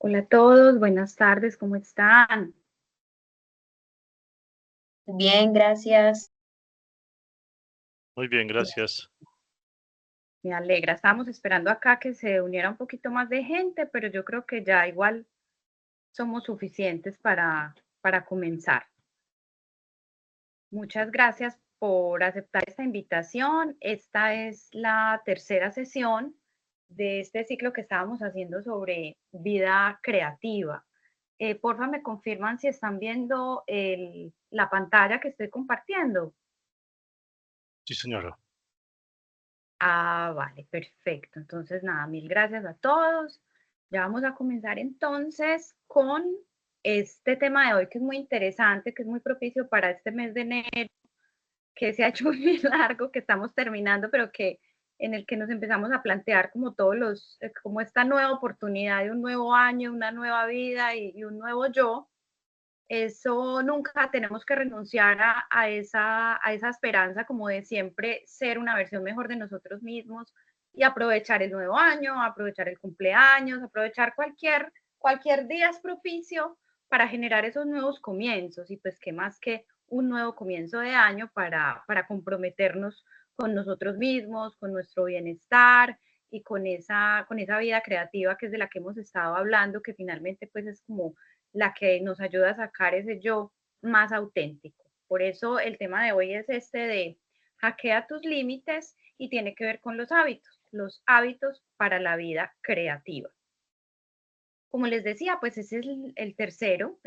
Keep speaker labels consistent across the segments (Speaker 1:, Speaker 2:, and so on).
Speaker 1: Hola a todos, buenas tardes, ¿cómo están?
Speaker 2: Bien, gracias.
Speaker 3: Muy bien, gracias.
Speaker 1: Me alegra, estábamos esperando acá que se uniera un poquito más de gente, pero yo creo que ya igual somos suficientes para comenzar. Muchas gracias por aceptar esta invitación. Esta es la tercera sesión de este ciclo que estábamos haciendo sobre vida creativa. Porfa, me confirman si están viendo la pantalla que estoy compartiendo.
Speaker 3: Sí, señora.
Speaker 1: Ah, vale, perfecto. Entonces, nada, mil gracias a todos. Ya vamos a comenzar entonces con este tema de hoy que es muy interesante, que es muy propicio para este mes de enero, que se ha hecho muy largo, que estamos terminando, pero que en el que nos empezamos a plantear como todos como esta nueva oportunidad de un nuevo año, una nueva vida y un nuevo yo. Eso nunca tenemos que renunciar a esa esperanza como de siempre ser una versión mejor de nosotros mismos y aprovechar el nuevo año, aprovechar el cumpleaños, aprovechar cualquier día es propicio para generar esos nuevos comienzos y pues qué más que un nuevo comienzo de año para comprometernos con nosotros mismos, con nuestro bienestar y con esa vida creativa que es de la que hemos estado hablando, que finalmente pues es como la que nos ayuda a sacar ese yo más auténtico. Por eso el tema de hoy es este de hackea tus límites y tiene que ver con los hábitos para la vida creativa. Como les decía, pues ese es el tercero,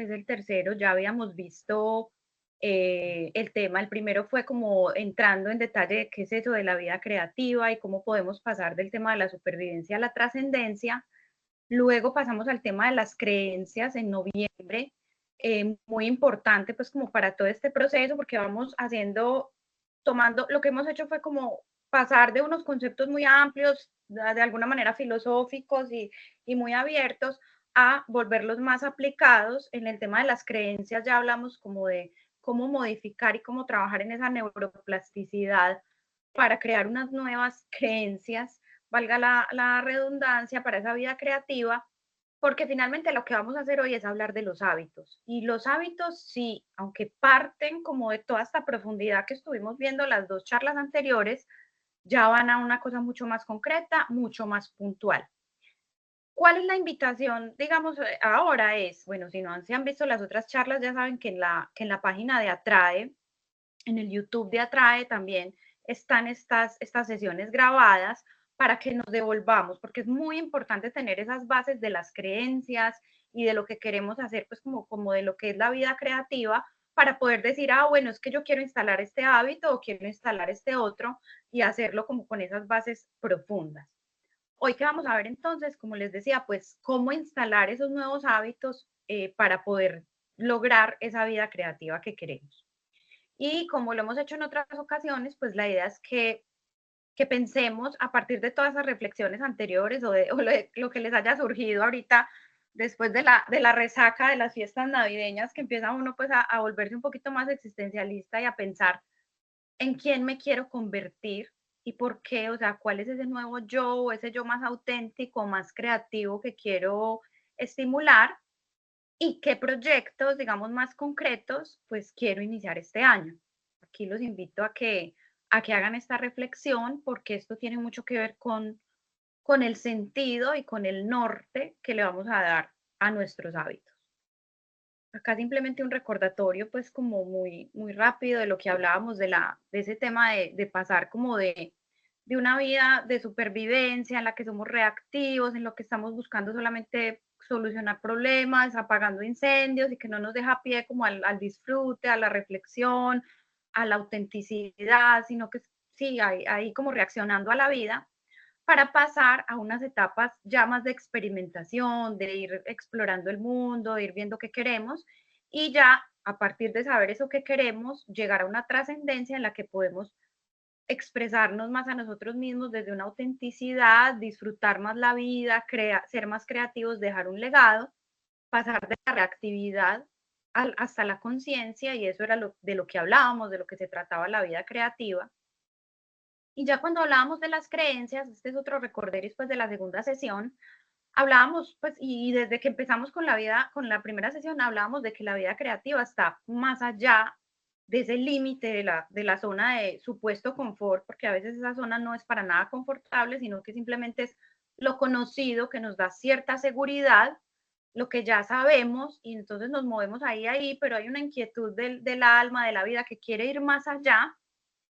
Speaker 1: ya habíamos visto el tema, el primero fue como entrando en detalle de qué es eso de la vida creativa y cómo podemos pasar del tema de la supervivencia a la trascendencia. Luego pasamos al tema de las creencias en noviembre, muy importante pues como para todo este proceso, porque vamos tomando, lo que hemos hecho fue como pasar de unos conceptos muy amplios, de alguna manera filosóficos y muy abiertos, a volverlos más aplicados. En el tema de las creencias ya hablamos como de cómo modificar y cómo trabajar en esa neuroplasticidad para crear unas nuevas creencias, valga la redundancia, para esa vida creativa, porque finalmente lo que vamos a hacer hoy es hablar de los hábitos. Y los hábitos, sí, aunque parten como de toda esta profundidad que estuvimos viendo las dos charlas anteriores, ya van a una cosa mucho más concreta, mucho más puntual. ¿Cuál es la invitación, digamos, ahora es, bueno, si no se han visto las otras charlas, ya saben que en la página de Atrae, en el YouTube de Atrae también están estas sesiones grabadas para que nos devolvamos, porque es muy importante tener esas bases de las creencias y de lo que queremos hacer, pues como de lo que es la vida creativa, para poder decir, ah, bueno, es que yo quiero instalar este hábito o quiero instalar este otro y hacerlo como con esas bases profundas. Hoy que vamos a ver entonces, como les decía, pues cómo instalar esos nuevos hábitos para poder lograr esa vida creativa que queremos. Y como lo hemos hecho en otras ocasiones, pues la idea es que pensemos a partir de todas esas reflexiones anteriores o lo que les haya surgido ahorita después de la resaca de las fiestas navideñas, que empieza uno pues a volverse un poquito más existencialista y a pensar en quién me quiero convertir y por qué, o sea, cuál es ese nuevo yo o ese yo más auténtico, más creativo que quiero estimular y qué proyectos, digamos, más concretos, pues quiero iniciar este año. Aquí los invito a que hagan esta reflexión porque esto tiene mucho que ver con el sentido y con el norte que le vamos a dar a nuestros hábitos. Acá simplemente un recordatorio, pues como muy, muy rápido de lo que hablábamos de ese tema de pasar como de una vida de supervivencia en la que somos reactivos, en lo que estamos buscando solamente solucionar problemas, apagando incendios y que no nos deja pie como al disfrute, a la reflexión, a la autenticidad, sino que sí, ahí como reaccionando a la vida para pasar a unas etapas ya más de experimentación, de ir explorando el mundo, de ir viendo qué queremos y ya a partir de saber eso que queremos, llegar a una trascendencia en la que podemos expresarnos más a nosotros mismos desde una autenticidad, disfrutar más la vida, ser más creativos, dejar un legado, pasar de la reactividad hasta la conciencia, y eso era de lo que hablábamos, de lo que se trataba la vida creativa. Y ya cuando hablábamos de las creencias, este es otro recorder después de la segunda sesión, hablábamos, pues, y desde que empezamos con la primera sesión, hablábamos de que la vida creativa está más allá de ese límite de la zona de supuesto confort, porque a veces esa zona no es para nada confortable, sino que simplemente es lo conocido que nos da cierta seguridad, lo que ya sabemos, y entonces nos movemos ahí, pero hay una inquietud del alma, de la vida, que quiere ir más allá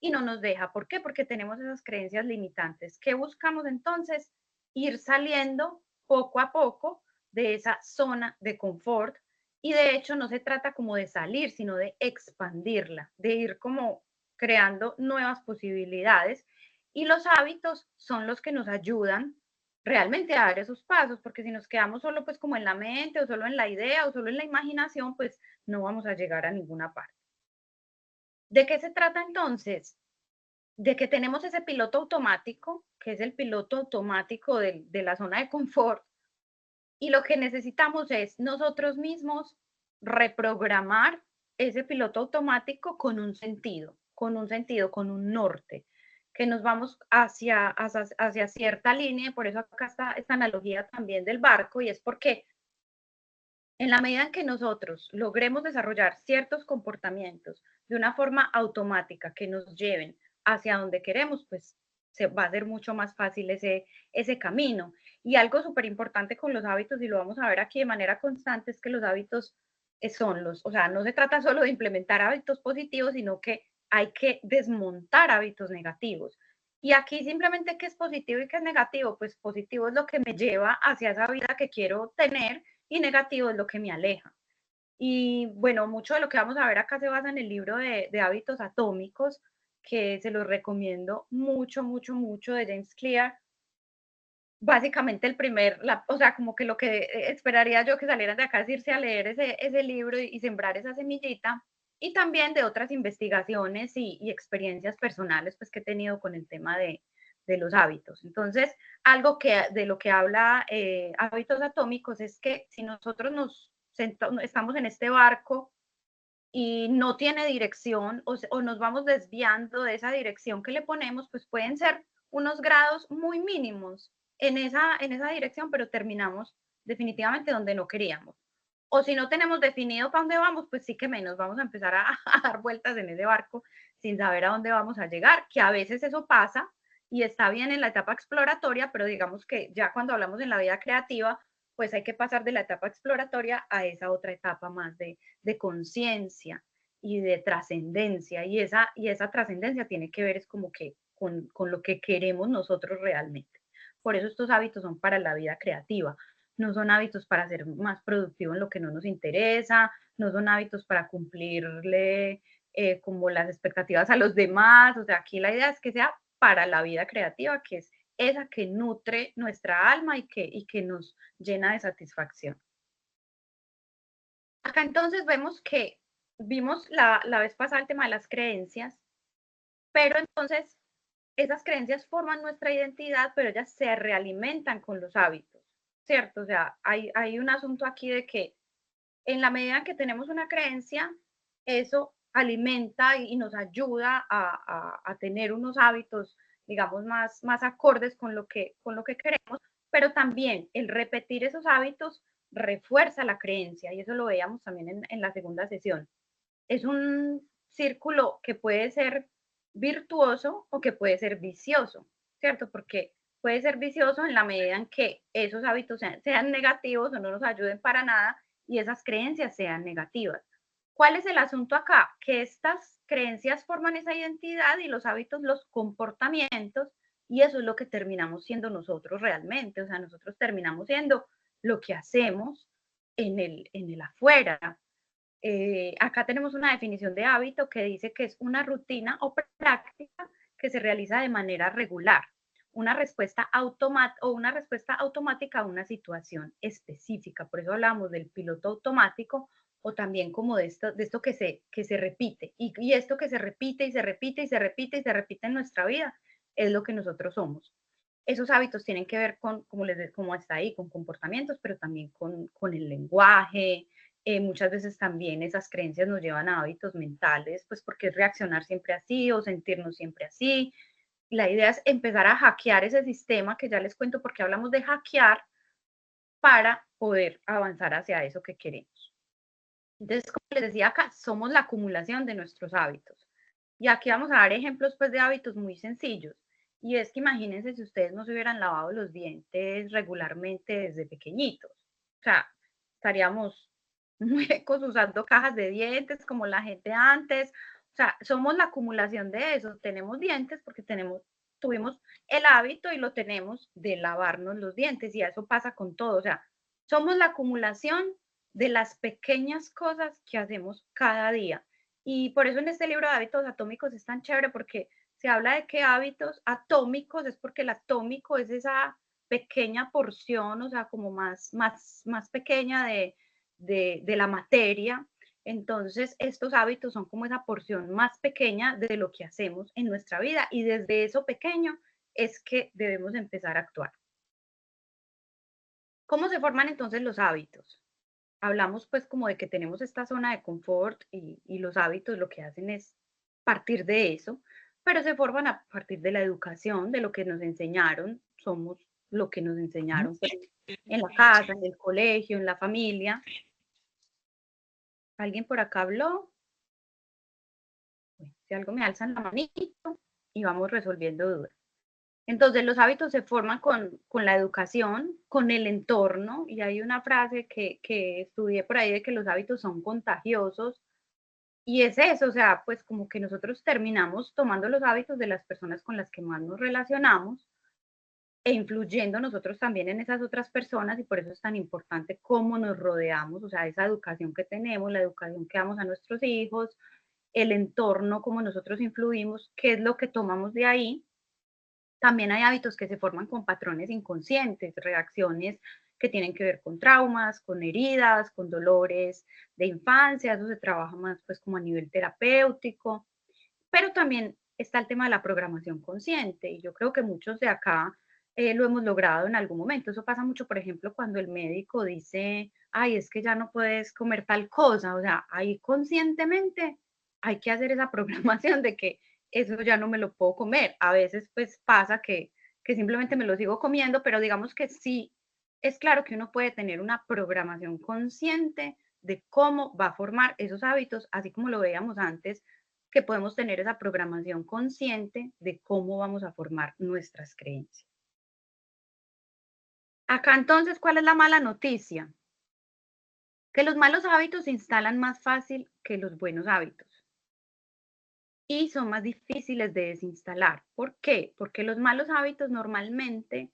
Speaker 1: y no nos deja. ¿Por qué? Porque tenemos esas creencias limitantes. ¿Qué buscamos entonces? Ir saliendo poco a poco de esa zona de confort, y de hecho no se trata como de salir, sino de expandirla, de ir como creando nuevas posibilidades, y los hábitos son los que nos ayudan realmente a dar esos pasos, porque si nos quedamos solo pues como en la mente o solo en la idea o solo en la imaginación, pues no vamos a llegar a ninguna parte. ¿De qué se trata entonces? De que tenemos ese piloto automático, que es el piloto automático de la zona de confort, y lo que necesitamos es nosotros mismos reprogramar ese piloto automático con un sentido, con un norte, que nos vamos hacia cierta línea. Por eso acá está esta analogía también del barco, y es porque en la medida en que nosotros logremos desarrollar ciertos comportamientos de una forma automática que nos lleven hacia donde queremos, pues se va a hacer mucho más fácil ese camino. Y algo súper importante con los hábitos, y lo vamos a ver aquí de manera constante, es que los hábitos o sea, no se trata solo de implementar hábitos positivos, sino que hay que desmontar hábitos negativos. Y aquí simplemente qué es positivo y qué es negativo, pues positivo es lo que me lleva hacia esa vida que quiero tener, y negativo es lo que me aleja. Y bueno, mucho de lo que vamos a ver acá se basa en el libro de hábitos atómicos, que se los recomiendo mucho, mucho, mucho, de James Clear. Básicamente o sea, como que lo que esperaría yo que salieran de acá es irse a leer ese libro y sembrar esa semillita, y también de otras investigaciones y experiencias personales pues que he tenido con el tema de los hábitos. Entonces, algo de lo que habla Hábitos Atómicos es que si nosotros estamos en este barco y no tiene dirección, o nos vamos desviando de esa dirección que le ponemos, pues pueden ser unos grados muy mínimos en esa dirección, pero terminamos definitivamente donde no queríamos. O si no tenemos definido para dónde vamos, pues sí que menos vamos a empezar a dar vueltas en ese barco sin saber a dónde vamos a llegar, que a veces eso pasa y está bien en la etapa exploratoria, pero digamos que ya cuando hablamos en la vida creativa, pues hay que pasar de la etapa exploratoria a esa otra etapa más de conciencia y de trascendencia, y esa trascendencia tiene que ver es como que con lo que queremos nosotros realmente. Por eso estos hábitos son para la vida creativa, no son hábitos para ser más productivo en lo que no nos interesa, no son hábitos para cumplirle como las expectativas a los demás. O sea, aquí la idea es que sea para la vida creativa, que es esa que nutre nuestra alma y que nos llena de satisfacción. Acá entonces vimos la vez pasada el tema de las creencias, pero entonces esas creencias forman nuestra identidad, pero ellas se realimentan con los hábitos, ¿cierto? O sea, hay un asunto aquí de que en la medida que tenemos una creencia, eso alimenta y nos ayuda a tener unos hábitos, digamos, más acordes con lo que queremos, pero también el repetir esos hábitos refuerza la creencia, y eso lo veíamos también en la segunda sesión. Es un círculo que puede ser virtuoso o que puede ser vicioso, ¿cierto? Porque puede ser vicioso en la medida en que esos hábitos sean negativos o no nos ayuden para nada, y esas creencias sean negativas. ¿Cuál es el asunto acá? Que estas creencias forman esa identidad y los hábitos, los comportamientos, y eso es lo que terminamos siendo nosotros realmente. O sea, nosotros terminamos siendo lo que hacemos en el afuera. Acá tenemos una definición de hábito que dice que es una rutina o práctica que se realiza de manera regular, una respuesta automática a una situación específica. Por eso hablamos del piloto automático, o también como de esto que se repite. Y esto que se repite y se repite y se repite y se repite en nuestra vida es lo que nosotros somos. Esos hábitos tienen que ver con, como está ahí, con comportamientos, pero también con el lenguaje. Muchas veces también esas creencias nos llevan a hábitos mentales, pues porque es reaccionar siempre así o sentirnos siempre así. La idea es empezar a hackear ese sistema, que ya les cuento porque hablamos de hackear, para poder avanzar hacia eso que queremos. Entonces, como les decía acá, somos la acumulación de nuestros hábitos. Y aquí vamos a dar ejemplos pues, de hábitos muy sencillos. Y es que imagínense si ustedes no se hubieran lavado los dientes regularmente desde pequeñitos. O sea, estaríamos muecos usando cajas de dientes como la gente antes. O sea, somos la acumulación de eso. Tenemos dientes porque tuvimos el hábito y lo tenemos de lavarnos los dientes. Y eso pasa con todo. O sea, somos la acumulación de las pequeñas cosas que hacemos cada día. Y por eso en este libro de hábitos atómicos es tan chévere porque se habla de que hábitos atómicos es porque el atómico es esa pequeña porción, o sea, como más pequeña de la materia. Entonces, estos hábitos son como esa porción más pequeña de lo que hacemos en nuestra vida y desde eso pequeño es que debemos empezar a actuar. ¿Cómo se forman entonces los hábitos? Hablamos pues como de que tenemos esta zona de confort y los hábitos lo que hacen es partir de eso, pero se forman a partir de la educación, de lo que nos enseñaron, somos lo que nos enseñaron pues, en la casa, en el colegio, en la familia. ¿Alguien por acá habló? Bueno, si algo me alzan la manito y vamos resolviendo dudas. Entonces los hábitos se forman con la educación, con el entorno, y hay una frase que estudié por ahí de que los hábitos son contagiosos, y es eso, o sea, pues como que nosotros terminamos tomando los hábitos de las personas con las que más nos relacionamos e influyendo nosotros también en esas otras personas, y por eso es tan importante cómo nos rodeamos, o sea, esa educación que tenemos, la educación que damos a nuestros hijos, el entorno, cómo nosotros influimos, qué es lo que tomamos de ahí. También hay hábitos que se forman con patrones inconscientes, reacciones que tienen que ver con traumas, con heridas, con dolores de infancia, eso se trabaja más pues como a nivel terapéutico, pero también está el tema de la programación consciente y yo creo que muchos de acá lo hemos logrado en algún momento. Eso pasa mucho, por ejemplo, cuando el médico dice, ay, es que ya no puedes comer tal cosa, o sea, ahí conscientemente hay que hacer esa programación de que eso ya no me lo puedo comer. A veces pues pasa que simplemente me lo sigo comiendo, pero digamos que sí, es claro que uno puede tener una programación consciente de cómo va a formar esos hábitos, así como lo veíamos antes, que podemos tener esa programación consciente de cómo vamos a formar nuestras creencias. Acá entonces, ¿cuál es la mala noticia? Que los malos hábitos se instalan más fácil que los buenos hábitos y son más difíciles de desinstalar. ¿Por qué? Porque los malos hábitos normalmente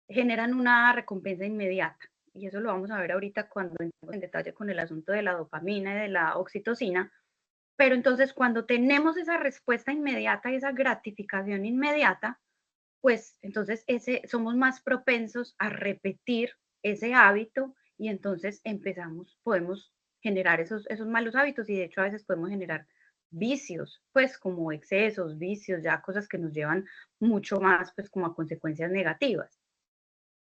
Speaker 1: generan una recompensa inmediata. Y eso lo vamos a ver ahorita cuando entremos en detalle con el asunto de la dopamina y de la oxitocina. Pero entonces cuando tenemos esa respuesta inmediata y esa gratificación inmediata, pues entonces somos más propensos a repetir ese hábito y entonces podemos generar esos malos hábitos y de hecho a veces podemos generar vicios, pues como excesos, vicios, ya cosas que nos llevan mucho más pues como a consecuencias negativas.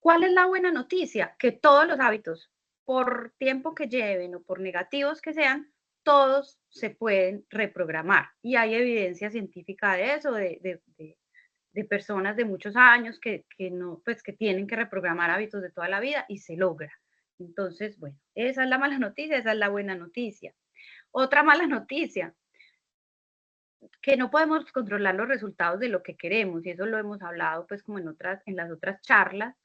Speaker 1: ¿Cuál es la buena noticia? Que todos los hábitos, por tiempo que lleven o por negativos que sean, todos se pueden reprogramar. Y hay evidencia científica de eso, de personas de muchos años que, no, pues, que tienen que reprogramar hábitos de toda la vida y se logra. Entonces, bueno, esa es la mala noticia, esa es la buena noticia. Otra mala noticia, que no podemos controlar los resultados de lo que queremos, y eso lo hemos hablado pues como en las otras charlas.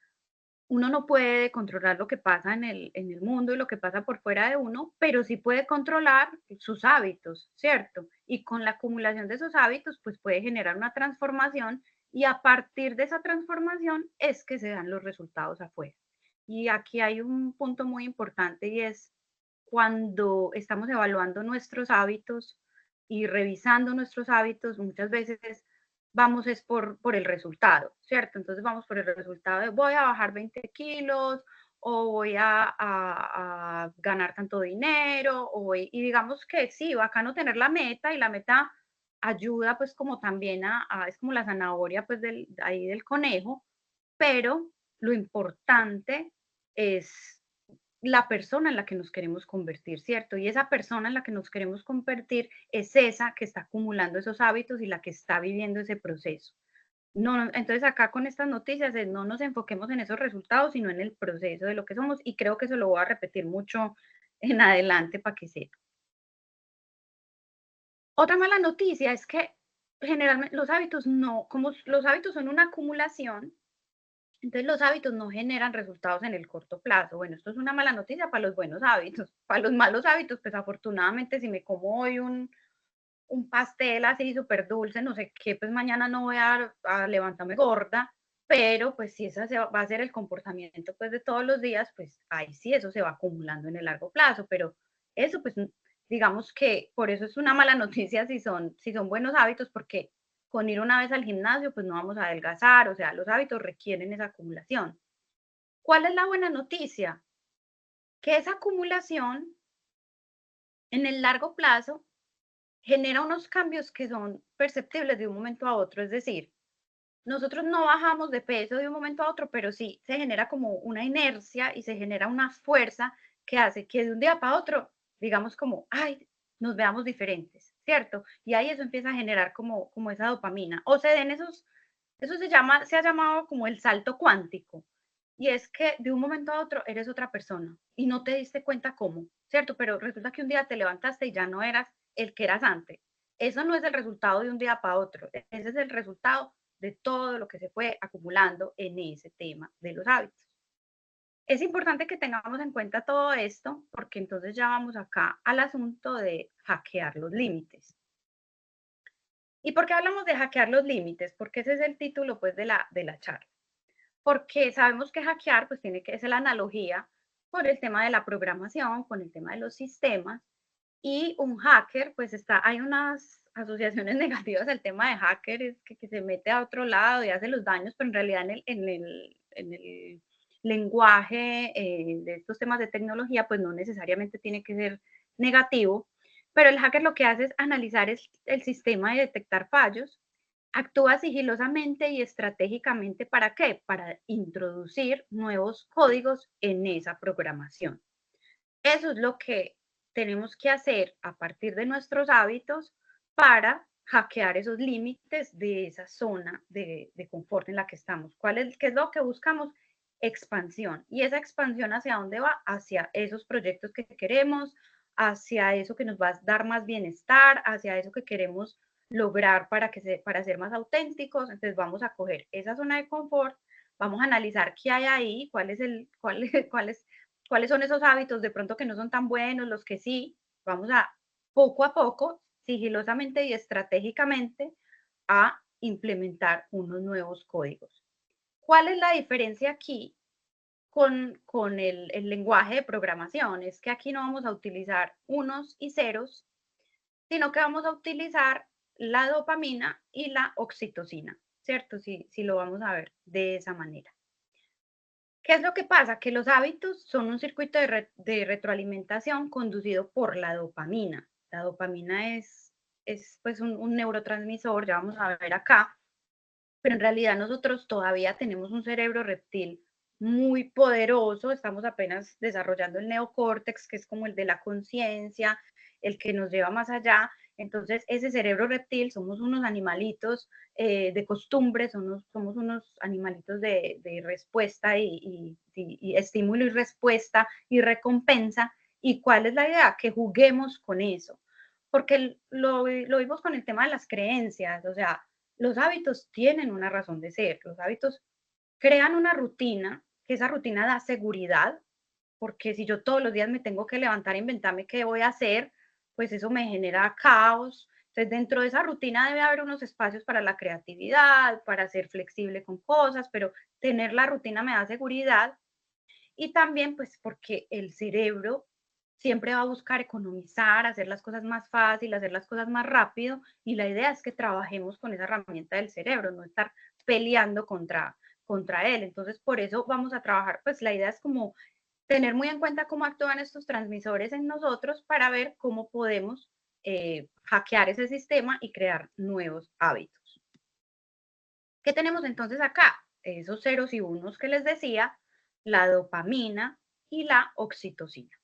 Speaker 1: Uno no puede controlar lo que pasa en el mundo y lo que pasa por fuera de uno, pero sí puede controlar sus hábitos, ¿cierto? Y con la acumulación de esos hábitos, pues puede generar una transformación y a partir de esa transformación es que se dan los resultados afuera. Y aquí hay un punto muy importante y es cuando estamos evaluando nuestros hábitos y revisando nuestros hábitos, muchas veces vamos es por el resultado, ¿cierto? Entonces vamos por el resultado de voy a bajar 20 kilos o voy a ganar tanto dinero y digamos que sí, bacano tener la meta y la meta ayuda pues como también es como la zanahoria pues ahí del conejo, pero lo importante es la persona en la que nos queremos convertir, ¿cierto? Y esa persona en la que nos queremos convertir es esa que está acumulando esos hábitos y la que está viviendo ese proceso. Entonces acá con estas noticias no nos enfoquemos en esos resultados, sino en el proceso de lo que somos, y creo que eso lo voy a repetir mucho en adelante para que sepa. Otra mala noticia es que generalmente los hábitos no, como los hábitos son una acumulación, entonces los hábitos no generan resultados en el corto plazo. Bueno, esto es una mala noticia para los buenos hábitos. Para los malos hábitos, pues afortunadamente si me como hoy un pastel así súper dulce, no sé qué, pues mañana no voy a levantarme gorda, pero pues si ese va a ser el comportamiento pues de todos los días, pues ahí sí eso se va acumulando en el largo plazo, pero eso pues digamos que por eso es una mala noticia si son buenos hábitos, porque con ir una vez al gimnasio pues no vamos a adelgazar, o sea, los hábitos requieren esa acumulación. ¿Cuál es la buena noticia? Que esa acumulación en el largo plazo genera unos cambios que son perceptibles de un momento a otro, es decir, nosotros no bajamos de peso de un momento a otro, pero sí se genera como una inercia y se genera una fuerza que hace que de un día para otro, digamos como, ay, nos veamos diferentes, ¿cierto? Y ahí eso empieza a generar como esa dopamina. O se den eso se ha llamado como el salto cuántico. Y es que de un momento a otro eres otra persona y no te diste cuenta cómo, ¿cierto? Pero resulta que un día te levantaste y ya no eras el que eras antes. Eso no es el resultado de un día para otro, ese es el resultado de todo lo que se fue acumulando en ese tema de los hábitos. Es importante que tengamos en cuenta todo esto porque entonces ya vamos acá al asunto de hackear los límites. ¿Y por qué hablamos de hackear los límites? Porque ese es el título pues de la charla. Porque sabemos que hackear pues tiene que ser la analogía con el tema de la programación, con el tema de los sistemas, y un hacker pues hay unas asociaciones negativas al tema de hacker, es que se mete a otro lado y hace los daños, pero en realidad en el lenguaje de estos temas de tecnología pues no necesariamente tiene que ser negativo, pero el hacker lo que hace es analizar el sistema y detectar fallos. Actúa sigilosamente y estratégicamente, ¿para qué? Para introducir nuevos códigos en esa programación. Eso es lo que tenemos que hacer a partir de nuestros hábitos para hackear esos límites de esa zona de confort en la que estamos. ¿Qué es lo que buscamos? Expansión. ¿Y esa expansión hacia dónde va? Hacia esos proyectos que queremos, hacia eso que nos va a dar más bienestar, hacia eso que queremos lograr para ser más auténticos. Entonces vamos a coger esa zona de confort, vamos a analizar qué hay ahí, cuáles son esos hábitos de pronto que no son tan buenos, los que sí, vamos a poco a poco, sigilosamente y estratégicamente, a implementar unos nuevos códigos. ¿Cuál es la diferencia aquí con el lenguaje de programación? Es que aquí no vamos a utilizar unos y ceros, sino que vamos a utilizar la dopamina y la oxitocina, ¿cierto? Si lo vamos a ver de esa manera. ¿Qué es lo que pasa? Que los hábitos son un circuito de retroalimentación conducido por la dopamina. La dopamina es pues un neurotransmisor, ya vamos a ver acá, pero en realidad nosotros todavía tenemos un cerebro reptil muy poderoso, estamos apenas desarrollando el neocórtex, que es como el de la conciencia, el que nos lleva más allá. Entonces, ese cerebro reptil, somos unos animalitos de costumbre, somos unos animalitos de respuesta y estímulo y respuesta y recompensa. ¿Y cuál es la idea? Que juguemos con eso. Porque lo vimos con el tema de las creencias, o sea, los hábitos tienen una razón de ser, los hábitos crean una rutina, que esa rutina da seguridad, porque si yo todos los días me tengo que levantar e inventarme qué voy a hacer, pues eso me genera caos. Entonces, dentro de esa rutina debe haber unos espacios para la creatividad, para ser flexible con cosas, pero tener la rutina me da seguridad. Y también, pues, porque el cerebro siempre va a buscar economizar, hacer las cosas más fácil, hacer las cosas más rápido, y la idea es que trabajemos con esa herramienta del cerebro, no estar peleando contra él. Entonces, por eso vamos a trabajar, pues la idea es como tener muy en cuenta cómo actúan estos transmisores en nosotros para ver cómo podemos hackear ese sistema y crear nuevos hábitos. ¿Qué tenemos entonces acá? Esos ceros y unos que les decía, la dopamina y la oxitocina.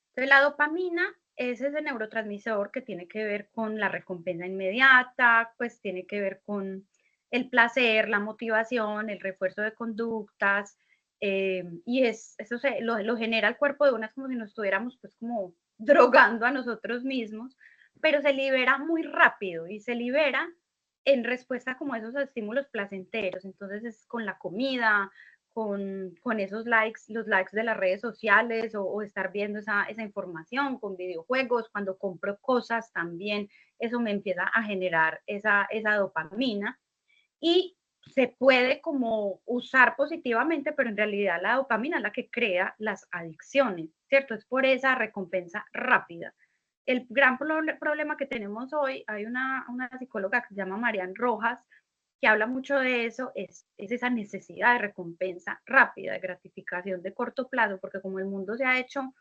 Speaker 1: Entonces, la dopamina es ese neurotransmisor que tiene que ver con la recompensa inmediata, pues tiene que ver con el placer, la motivación, el refuerzo de conductas, y eso lo genera el cuerpo de una, es como si nos estuviéramos pues como drogando a nosotros mismos, pero se libera muy rápido y se libera en respuesta como a esos estímulos placenteros. Entonces es con la comida, con esos likes, los likes de las redes sociales o estar viendo esa información, con videojuegos, cuando compro cosas también, eso me empieza a generar esa dopamina y se puede como usar positivamente, pero en realidad la dopamina es la que crea las adicciones, ¿cierto? Es por esa recompensa rápida. El gran problema que tenemos hoy, hay una psicóloga que se llama Marian Rojas, que habla mucho de eso, es esa necesidad de recompensa rápida, de gratificación de corto plazo, porque como el mundo se ha hecho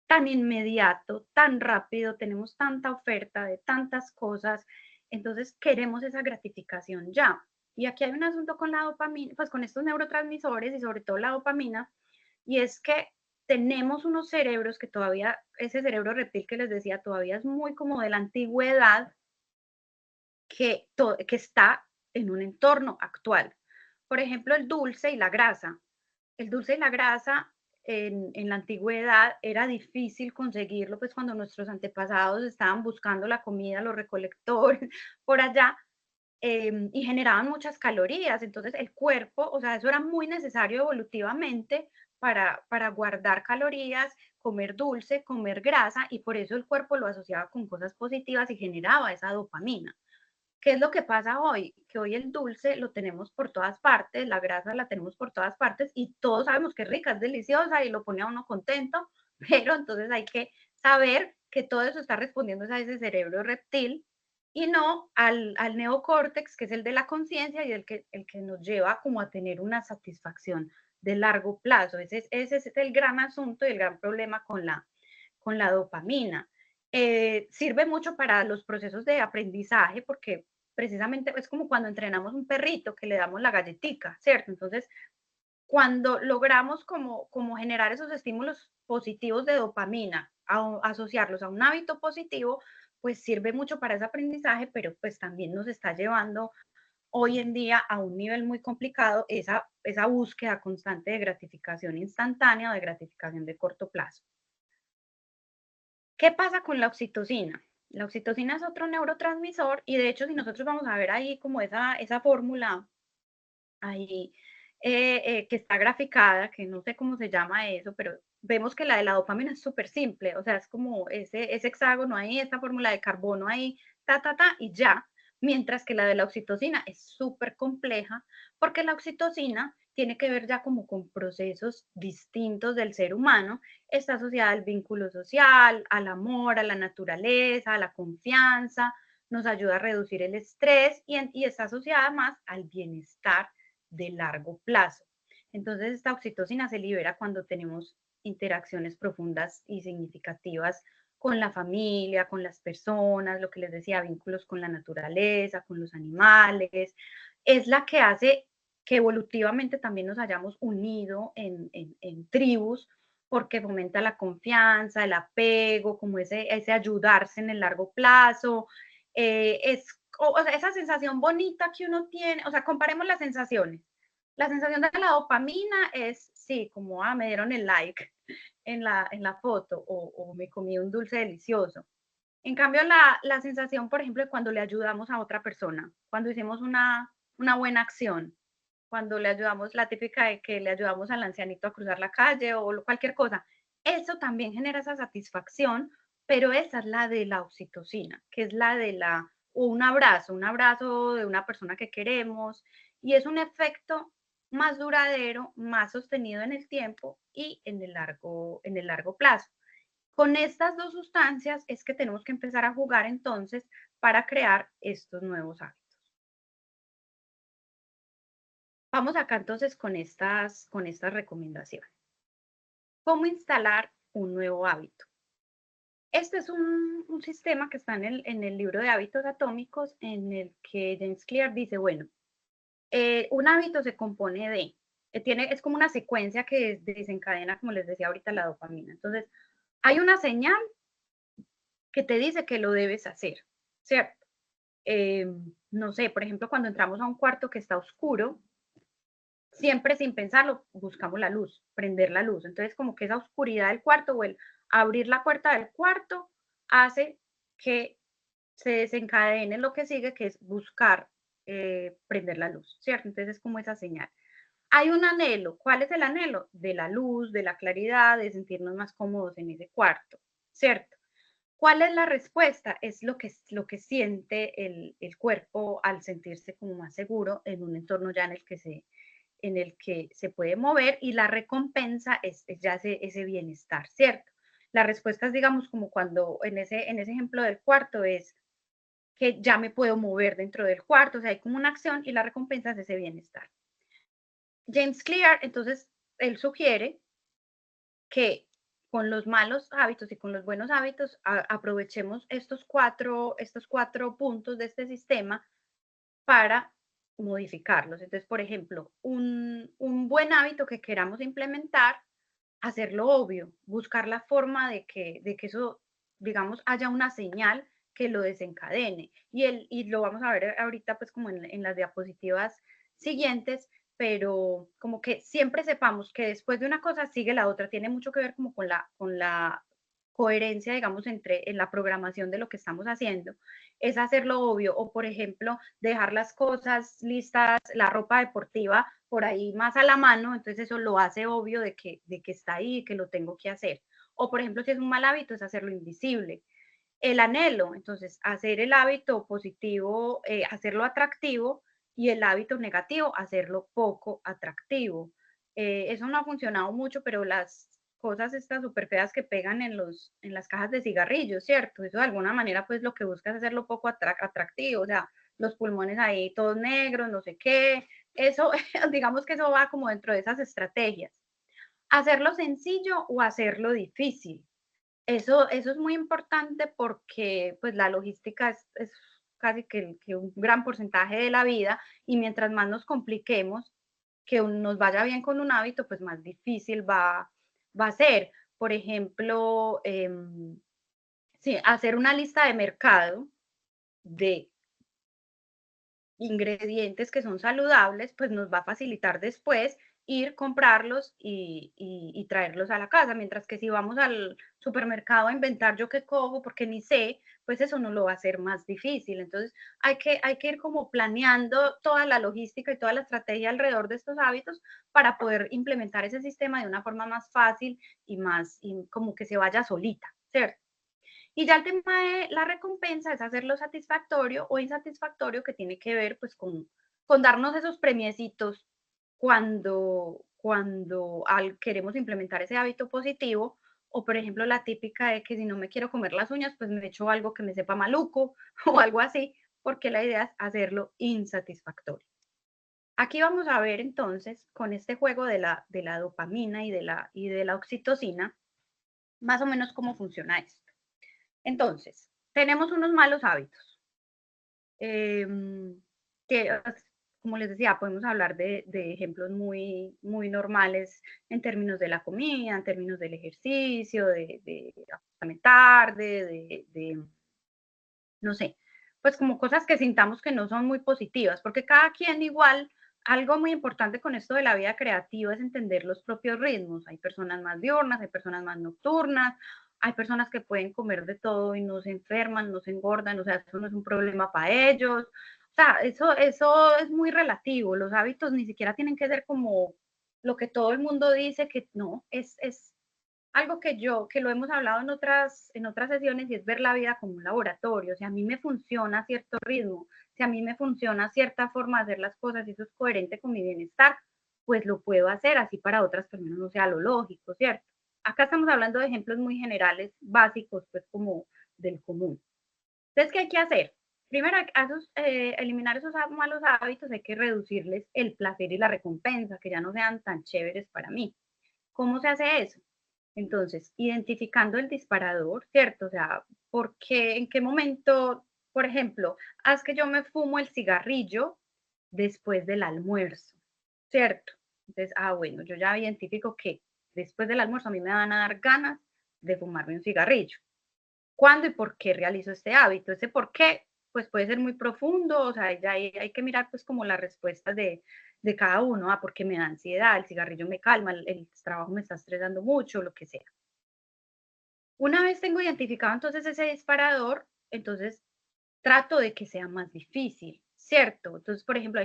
Speaker 1: tan inmediato, tan rápido, tenemos tanta oferta de tantas cosas, entonces queremos esa gratificación ya. Y aquí hay un asunto con la dopamina, pues con estos neurotransmisores y sobre todo la dopamina, y es que tenemos unos cerebros que todavía, ese cerebro reptil que les decía, todavía es muy como de la antigüedad, que está en un entorno actual. Por ejemplo, el dulce y la grasa. El dulce y la grasa en la antigüedad era difícil conseguirlo, pues cuando nuestros antepasados estaban buscando la comida, los recolectores por allá, y generaban muchas calorías. Entonces el cuerpo, o sea, eso era muy necesario evolutivamente para guardar calorías, comer dulce, comer grasa, y por eso el cuerpo lo asociaba con cosas positivas y generaba esa dopamina. ¿Qué es lo que pasa hoy? Que hoy el dulce lo tenemos por todas partes, la grasa la tenemos por todas partes y todos sabemos que es rica, es deliciosa y lo pone a uno contento, pero entonces hay que saber que todo eso está respondiendo a ese cerebro reptil y no al neocórtex, que es el de la conciencia y el que nos lleva como a tener una satisfacción de largo plazo. Ese es el gran asunto y el gran problema con la dopamina. Sirve mucho para los procesos de aprendizaje porque precisamente es como cuando entrenamos un perrito que le damos la galletica, ¿cierto? Entonces, cuando logramos como generar esos estímulos positivos de dopamina, asociarlos a un hábito positivo, pues sirve mucho para ese aprendizaje, pero pues también nos está llevando hoy en día a un nivel muy complicado esa búsqueda constante de gratificación instantánea o de gratificación de corto plazo. ¿Qué pasa con la oxitocina? La oxitocina es otro neurotransmisor y de hecho si nosotros vamos a ver ahí como esa fórmula ahí que está graficada, que no sé cómo se llama eso, pero vemos que la de la dopamina es súper simple, o sea, es como ese hexágono ahí, esta fórmula de carbono ahí, y ya, mientras que la de la oxitocina es súper compleja, porque la oxitocina tiene que ver ya como con procesos distintos del ser humano, está asociada al vínculo social, al amor, a la naturaleza, a la confianza, nos ayuda a reducir el estrés y está asociada más al bienestar de largo plazo. Entonces, esta oxitocina se libera cuando tenemos interacciones profundas y significativas con la familia, con las personas, lo que les decía, vínculos con la naturaleza, con los animales. Es la que hace que evolutivamente también nos hayamos unido en tribus, porque fomenta la confianza, el apego, como ese ayudarse en el largo plazo. O sea, esa sensación bonita que uno tiene, o sea, comparemos las sensaciones. La sensación de la dopamina es, sí, como, me dieron el like en la foto o me comí un dulce delicioso. En cambio, la sensación, por ejemplo, de cuando le ayudamos a otra persona, cuando hicimos una buena acción, cuando le ayudamos, la típica de que le ayudamos al ancianito a cruzar la calle o cualquier cosa, eso también genera esa satisfacción, pero esa es la de la oxitocina, que es la de un abrazo de una persona que queremos, y es un efecto más duradero, más sostenido en el tiempo y en el largo plazo. Con estas dos sustancias es que tenemos que empezar a jugar entonces para crear estos nuevos hábitos. Vamos acá entonces con estas recomendaciones. ¿Cómo instalar un nuevo hábito? Este es un sistema que está en el libro de hábitos atómicos, en el que James Clear dice, bueno, un hábito se compone de, es como una secuencia que desencadena, como les decía ahorita, la dopamina. Entonces, hay una señal que te dice que lo debes hacer, ¿cierto? no sé, por ejemplo, cuando entramos a un cuarto que está oscuro, siempre sin pensarlo, buscamos la luz, prender la luz. Entonces, como que esa oscuridad del cuarto o el abrir la puerta del cuarto hace que se desencadene lo que sigue, que es buscar prender la luz, ¿cierto? Entonces es como esa señal. Hay un anhelo. ¿Cuál es el anhelo? De la luz, de la claridad, de sentirnos más cómodos en ese cuarto, ¿cierto? ¿Cuál es la respuesta? Es lo que siente el cuerpo al sentirse como más seguro en un entorno ya en el que se puede mover, y la recompensa es ya ese bienestar, ¿cierto? La respuesta es, digamos, como cuando en ese ejemplo del cuarto es que ya me puedo mover dentro del cuarto, o sea, hay como una acción y la recompensa es ese bienestar. James Clear, entonces, él sugiere que con los malos hábitos y con los buenos hábitos aprovechemos estos cuatro puntos de este sistema para modificarlos. Entonces, por ejemplo, un buen hábito que queramos implementar, hacerlo obvio, buscar la forma de que eso, digamos, haya una señal que lo desencadene. Y lo vamos a ver ahorita, pues, como en las diapositivas siguientes, pero como que siempre sepamos que después de una cosa sigue la otra. Tiene mucho que ver como con la coherencia, digamos, en la programación de lo que estamos haciendo. Es hacerlo obvio, o por ejemplo, dejar las cosas listas, la ropa deportiva por ahí más a la mano, entonces eso lo hace obvio de que está ahí, que lo tengo que hacer. O por ejemplo, si es un mal hábito, es hacerlo invisible. El anhelo, entonces, hacer el hábito positivo, hacerlo atractivo, y el hábito negativo, hacerlo poco atractivo. Eso no ha funcionado mucho, pero las cosas estas súper feas que pegan en las cajas de cigarrillos, ¿cierto? Eso de alguna manera, pues lo que busca es hacerlo poco atractivo, o sea, los pulmones ahí todos negros, no sé qué. Eso, digamos que eso va como dentro de esas estrategias. Hacerlo sencillo o hacerlo difícil. Eso es muy importante porque pues la logística es casi que un gran porcentaje de la vida, y mientras más nos compliquemos, que nos vaya bien con un hábito, pues más difícil va a ser. Por ejemplo, sí, hacer una lista de mercado de ingredientes que son saludables, pues nos va a facilitar después ir, comprarlos y traerlos a la casa, mientras que si vamos al supermercado a inventar yo qué cojo porque ni sé, pues eso no lo va a hacer más difícil. Entonces hay que ir como planeando toda la logística y toda la estrategia alrededor de estos hábitos para poder implementar ese sistema de una forma más fácil y como que se vaya solita, ¿cierto? Y ya el tema de la recompensa es hacerlo satisfactorio o insatisfactorio, que tiene que ver pues con darnos esos premiecitos cuando queremos implementar ese hábito positivo. O por ejemplo la típica de que si no me quiero comer las uñas, pues me echo algo que me sepa maluco o algo así, porque la idea es hacerlo insatisfactorio. Aquí vamos a ver entonces, con este juego de la dopamina y de la oxitocina, más o menos cómo funciona esto. Entonces, tenemos unos malos hábitos, que, como les decía, podemos hablar de ejemplos muy, muy normales en términos de la comida, en términos del ejercicio, de acostarme tarde, no sé, pues como cosas que sintamos que no son muy positivas, porque cada quien igual, algo muy importante con esto de la vida creativa es entender los propios ritmos. Hay personas más diurnas, hay personas más nocturnas, hay personas que pueden comer de todo y no se enferman, no se engordan, o sea, eso no es un problema para ellos. O sea, eso es muy relativo. Los hábitos ni siquiera tienen que ser como lo que todo el mundo dice, que no, es algo que lo hemos hablado en otras sesiones, y es ver la vida como un laboratorio. Si a mí me funciona cierto ritmo, si a mí me funciona cierta forma de hacer las cosas y eso es coherente con mi bienestar, pues lo puedo hacer, así para otras personas no sea lo lógico, ¿cierto? Acá estamos hablando de ejemplos muy generales, básicos, pues como del común. Entonces, ¿qué hay que hacer? Primero, eliminar esos malos hábitos, hay que reducirles el placer y la recompensa, que ya no sean tan chéveres para mí. ¿Cómo se hace eso? Entonces, identificando el disparador, ¿cierto? O sea, ¿en qué momento, por ejemplo, haz que yo me fumo el cigarrillo después del almuerzo, ¿cierto? Entonces, bueno, yo ya identifico que después del almuerzo a mí me van a dar ganas de fumarme un cigarrillo. ¿Cuándo y por qué realizo este hábito? Ese por qué, pues puede ser muy profundo, o sea, ya hay que mirar pues como las respuestas de cada uno, porque me da ansiedad, el cigarrillo me calma, el trabajo me está estresando mucho, lo que sea. Una vez tengo identificado entonces ese disparador, entonces trato de que sea más difícil, ¿cierto? Entonces, por ejemplo,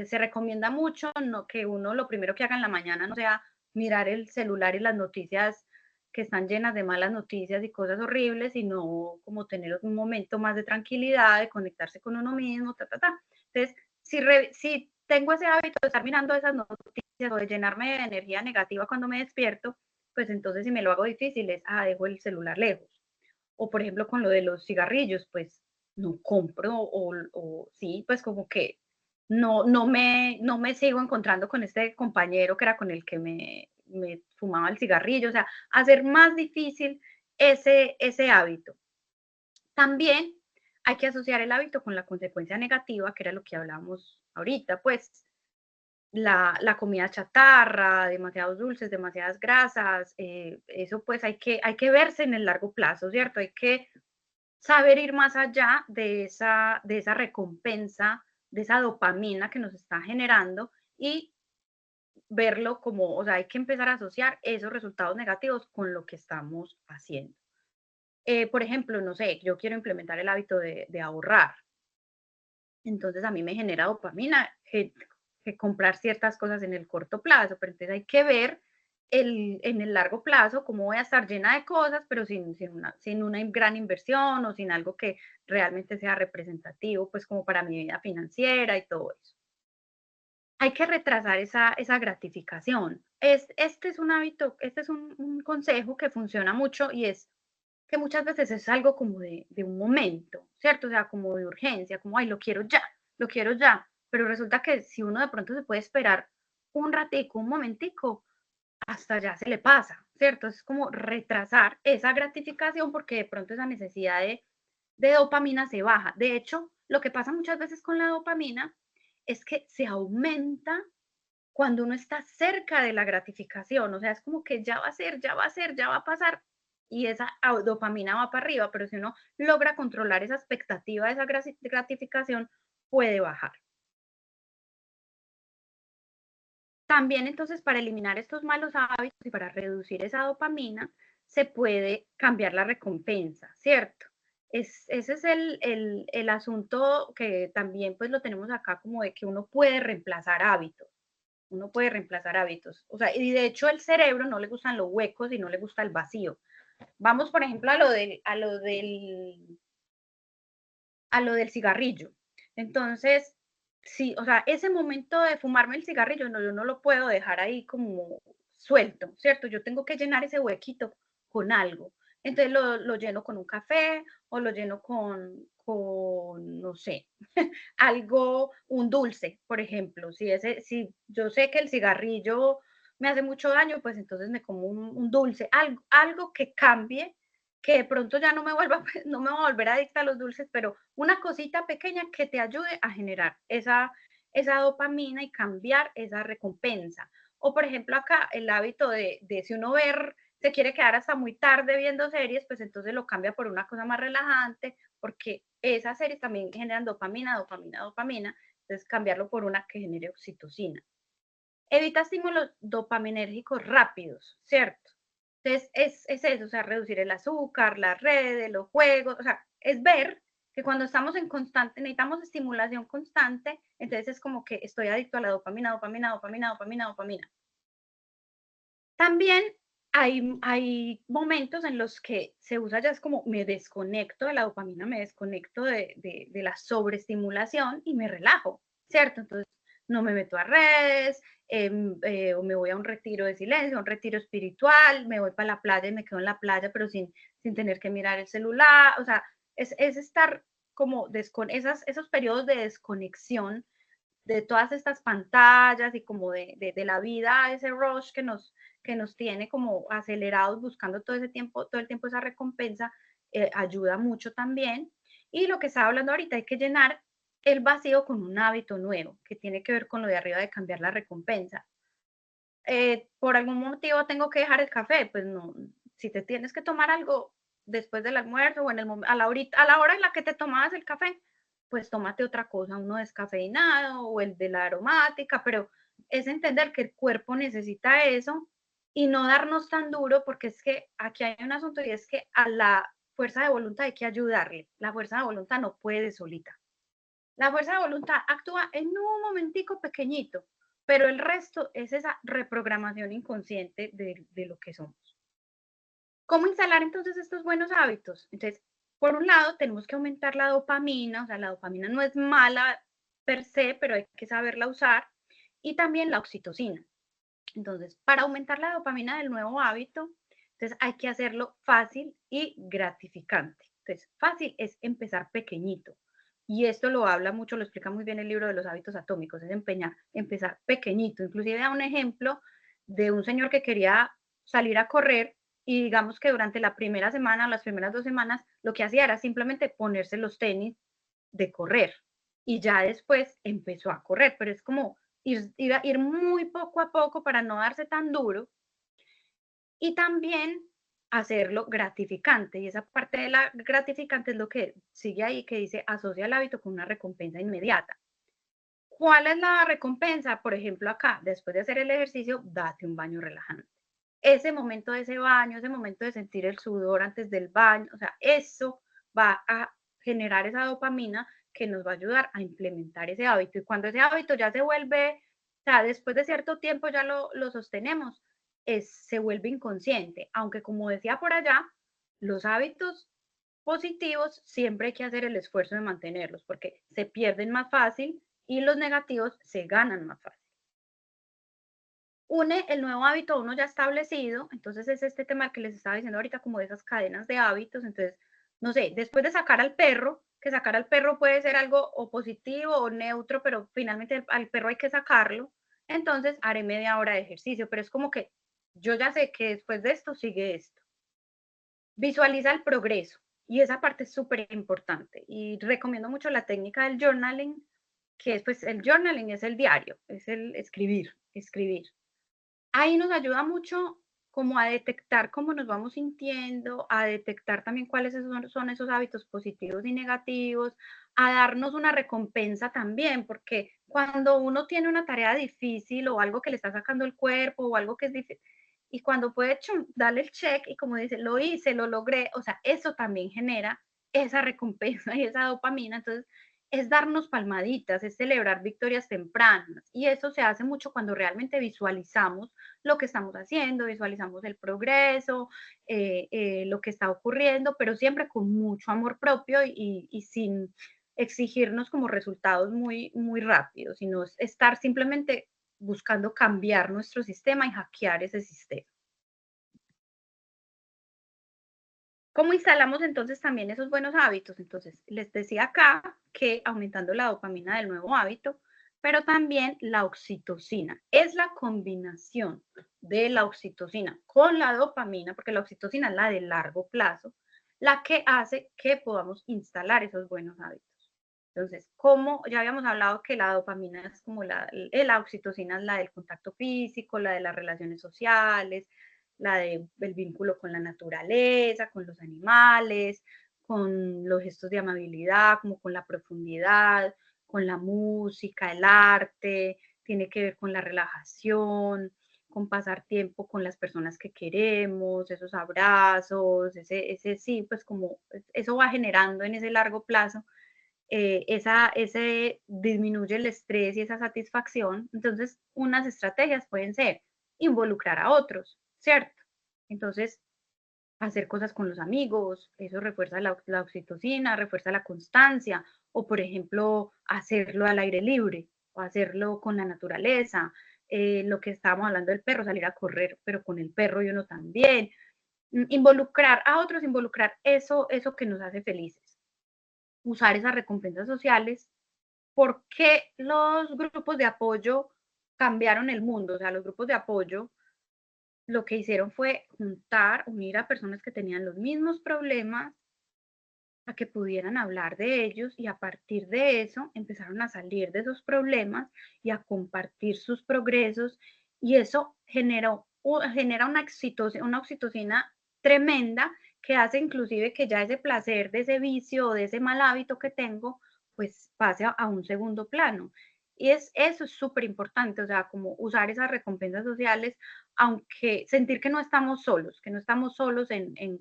Speaker 1: se recomienda mucho que uno lo primero que haga en la mañana no sea mirar el celular y las noticias que están llenas de malas noticias y cosas horribles, sino como tener un momento más de tranquilidad, de conectarse con uno mismo, ta, ta, ta. Entonces, si tengo ese hábito de estar mirando esas noticias o de llenarme de energía negativa cuando me despierto, pues entonces si me lo hago difícil es, dejo el celular lejos. O por ejemplo con lo de los cigarrillos, pues no compro o sí, pues como que no me sigo encontrando con este compañero que era con el que me fumaba el cigarrillo, o sea, hacer más difícil ese hábito. También hay que asociar el hábito con la consecuencia negativa, que era lo que hablábamos ahorita, pues la comida chatarra, demasiados dulces, demasiadas grasas, eso pues hay que verse en el largo plazo, ¿cierto? Hay que saber ir más allá de esa recompensa, de esa dopamina que nos está generando y verlo como, o sea, hay que empezar a asociar esos resultados negativos con lo que estamos haciendo. Por ejemplo, no sé, yo quiero implementar el hábito de ahorrar. Entonces a mí me genera dopamina que comprar ciertas cosas en el corto plazo, pero entonces hay que ver en el largo plazo cómo voy a estar llena de cosas, pero sin una gran inversión o sin algo que realmente sea representativo, pues como para mi vida financiera y todo eso. Hay que retrasar esa gratificación. Este es un hábito, este es un consejo que funciona mucho y es que muchas veces es algo como de un momento, ¿cierto? O sea, como de urgencia, como, ay, lo quiero ya, pero resulta que si uno de pronto se puede esperar un ratico, un momentico, hasta ya se le pasa, ¿cierto? Es como retrasar esa gratificación porque de pronto esa necesidad de dopamina se baja. De hecho, lo que pasa muchas veces con la dopamina es que se aumenta cuando uno está cerca de la gratificación, o sea, es como que ya va a ser, ya va a ser, ya va a pasar, y esa dopamina va para arriba, pero si uno logra controlar esa expectativa de esa gratificación, puede bajar. También entonces para eliminar estos malos hábitos y para reducir esa dopamina, se puede cambiar la recompensa, ¿cierto? Ese es el asunto que también pues lo tenemos acá como de que uno puede reemplazar hábitos. Uno puede reemplazar hábitos. O sea, y de hecho el cerebro no le gustan los huecos y no le gusta el vacío. Vamos, por ejemplo, a lo del cigarrillo. Entonces, sí, o sea, ese momento de fumarme el cigarrillo, no, yo no lo puedo dejar ahí como suelto, ¿cierto? Yo tengo que llenar ese huequito con algo. Entonces lo lleno con un café o lo lleno con no sé, algo, un dulce, por ejemplo. Si yo sé que el cigarrillo me hace mucho daño, pues entonces me como un dulce, algo que cambie, que de pronto ya no me vuelva, no me voy a volver adicta a los dulces, pero una cosita pequeña que te ayude a generar esa dopamina y cambiar esa recompensa. O por ejemplo acá el hábito de si uno se quiere quedar hasta muy tarde viendo series, pues entonces lo cambia por una cosa más relajante, porque esas series también generan dopamina, dopamina, dopamina, entonces cambiarlo por una que genere oxitocina. Evita estímulos dopaminérgicos rápidos, ¿cierto? Entonces es eso, o sea, reducir el azúcar, las redes, los juegos, o sea, es ver que cuando estamos en constante, necesitamos estimulación constante, entonces es como que estoy adicto a la dopamina, dopamina, dopamina, dopamina, dopamina. También hay momentos en los que se usa ya es como me desconecto de la dopamina, me desconecto de la sobreestimulación y me relajo, ¿cierto? Entonces no me meto a redes, o me voy a un retiro de silencio, un retiro espiritual, me voy para la playa y me quedo en la playa, pero sin tener que mirar el celular, o sea, es estar como esos periodos de desconexión de todas estas pantallas y como de la vida, ese rush que nos tiene como acelerados buscando todo el tiempo esa recompensa, ayuda mucho también. Y lo que estaba hablando ahorita, hay que llenar el vacío con un hábito nuevo, que tiene que ver con lo de arriba de cambiar la recompensa. Por algún motivo tengo que dejar el café, pues no, si te tienes que tomar algo después del almuerzo o a la hora en la que te tomabas el café, pues tómate otra cosa, uno descafeinado o el de la aromática, pero es entender que el cuerpo necesita eso y no darnos tan duro, porque es que aquí hay un asunto y es que a la fuerza de voluntad hay que ayudarle. La fuerza de voluntad no puede solita. La fuerza de voluntad actúa en un momentico pequeñito, pero el resto es esa reprogramación inconsciente de lo que somos. ¿Cómo instalar entonces estos buenos hábitos? Entonces, por un lado, tenemos que aumentar la dopamina, o sea, la dopamina no es mala per se, pero hay que saberla usar, y también la oxitocina. Entonces, para aumentar la dopamina del nuevo hábito, entonces hay que hacerlo fácil y gratificante. Entonces, fácil es empezar pequeñito. Y esto lo habla mucho, lo explica muy bien el libro de los hábitos atómicos, es empezar pequeñito. Inclusive da un ejemplo de un señor que quería salir a correr y digamos que durante la primera semana o las primeras 2 semanas lo que hacía era simplemente ponerse los tenis de correr y ya después empezó a correr, pero es como ir muy poco a poco para no darse tan duro y también hacerlo gratificante. Y esa parte de la gratificante es lo que sigue ahí, que dice asocia el hábito con una recompensa inmediata. ¿Cuál es la recompensa? Por ejemplo, acá, después de hacer el ejercicio, date un baño relajante. Ese momento de ese baño, ese momento de sentir el sudor antes del baño, o sea, eso va a generar esa dopamina que nos va a ayudar a implementar ese hábito. Y cuando ese hábito ya se vuelve, o sea, después de cierto tiempo ya lo sostenemos, se vuelve inconsciente. Aunque como decía por allá, los hábitos positivos siempre hay que hacer el esfuerzo de mantenerlos porque se pierden más fácil y los negativos se ganan más fácil. Une el nuevo hábito a uno ya establecido, entonces es este tema que les estaba diciendo ahorita, como de esas cadenas de hábitos, entonces, no sé, después de sacar al perro, que sacar al perro puede ser algo o positivo o neutro, pero finalmente al perro hay que sacarlo, entonces haré media hora de ejercicio, pero es como que yo ya sé que después de esto sigue esto. Visualiza el progreso y esa parte es súper importante y recomiendo mucho la técnica del journaling, que es pues el journaling es el diario, es el escribir. Ahí nos ayuda mucho como a detectar cómo nos vamos sintiendo, a detectar también cuáles son esos hábitos positivos y negativos, a darnos una recompensa también, porque cuando uno tiene una tarea difícil o algo que le está sacando el cuerpo o algo que es difícil, y cuando puede darle el check y como dice, lo hice, lo logré, o sea, eso también genera esa recompensa y esa dopamina, entonces es darnos palmaditas, es celebrar victorias tempranas. Y eso se hace mucho cuando realmente visualizamos lo que estamos haciendo, visualizamos el progreso, lo que está ocurriendo, pero siempre con mucho amor propio y sin exigirnos como resultados muy, muy rápidos, sino estar simplemente buscando cambiar nuestro sistema y hackear ese sistema. ¿Cómo instalamos entonces también esos buenos hábitos? Entonces, les decía acá que aumentando la dopamina del nuevo hábito, pero también la oxitocina. Es la combinación de la oxitocina con la dopamina, porque la oxitocina es la de largo plazo, la que hace que podamos instalar esos buenos hábitos. Entonces, como ya habíamos hablado que la dopamina es como la oxitocina es la del contacto físico, la de las relaciones sociales, la del vínculo con la naturaleza, con los animales, con los gestos de amabilidad, como con la profundidad, con la música, el arte, tiene que ver con la relajación, con pasar tiempo con las personas que queremos, esos abrazos, ese sí, pues como eso va generando en ese largo plazo ese disminuye el estrés y esa satisfacción. Entonces, unas estrategias pueden ser involucrar a otros, ¿cierto? Entonces, hacer cosas con los amigos, eso refuerza la oxitocina, refuerza la constancia, o por ejemplo, hacerlo al aire libre, o hacerlo con la naturaleza, lo que estábamos hablando del perro, salir a correr, pero con el perro y uno también, involucrar a otros, involucrar eso que nos hace felices, usar esas recompensas sociales. ¿Por qué los grupos de apoyo cambiaron el mundo? O sea, los grupos de apoyo lo que hicieron fue unir a personas que tenían los mismos problemas, a que pudieran hablar de ellos y a partir de eso empezaron a salir de esos problemas y a compartir sus progresos y eso genera una oxitocina tremenda que hace inclusive que ya ese placer de ese vicio o de ese mal hábito que tengo pues pase a un segundo plano. Y eso es súper importante, o sea, como usar esas recompensas sociales, aunque sentir que no estamos solos